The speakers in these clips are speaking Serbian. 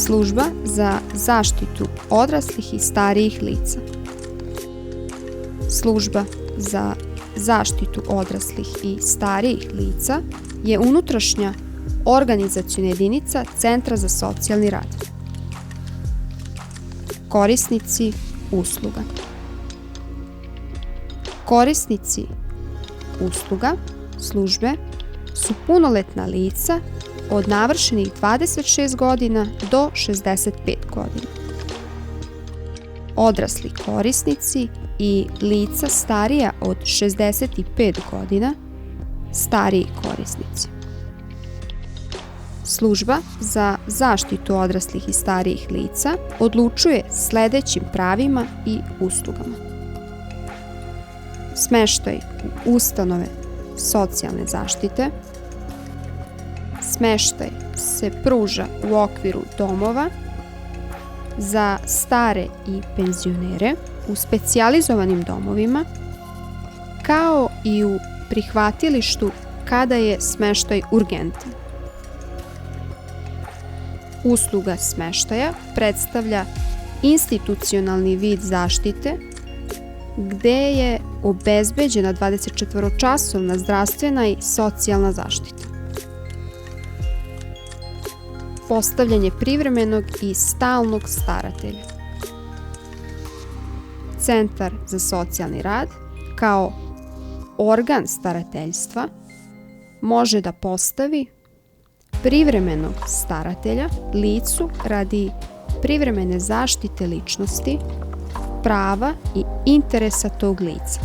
Služba za zaštitu odraslih i starijih lica. Služba za zaštitu odraslih i starijih lica je unutrašnja organizaciona jedinica Centra za socijalni rad. Korisnici usluga. Korisnici usluga službe su punoletna lica od navršenih 26 godina do 65 godina. Odrasli korisnici i lica starija od 65 godina, stariji korisnici. Služba za zaštitu odraslih i starijih lica odlučuje sledećim pravima i uslugama. Smeštaj u ustanove socijalne zaštite. Smeštaj se pruža u okviru domova za stare i penzionere, u specijalizovanim domovima, kao i u prihvatilištu kada je smeštaj urgentan. Usluga smeštaja predstavlja institucionalni vid zaštite gde je obezbeđena 24-časovna zdravstvena i socijalna zaštita. Postavljanje privremenog i stalnog staratelja. Centar za socijalni rad kao organ starateljstva može da postavi privremenog staratelja licu radi privremene zaštite ličnosti, prava i interesa tog lica.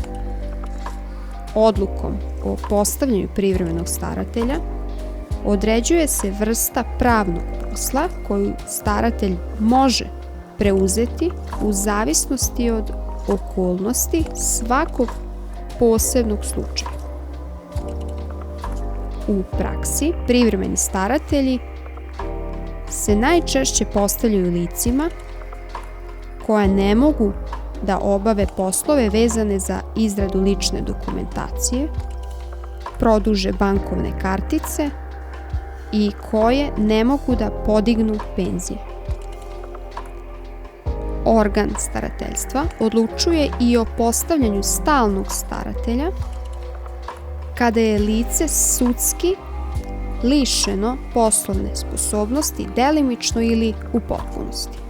Odlukom o postavljanju privremenog staratelja određuje se vrsta pravnog posla koju staratelj može preuzeti u zavisnosti od okolnosti svakog posebnog slučaja. U praksi, privremeni staratelji se najčešće postavljaju licima koja ne mogu da obave poslove vezane za izradu lične dokumentacije, produže bankovne kartice i koje ne mogu da podignu penzije. Organ starateljstva odlučuje i o postavljanju stalnog staratelja kada je lice sudski lišeno poslovne sposobnosti delimično ili u potpunosti.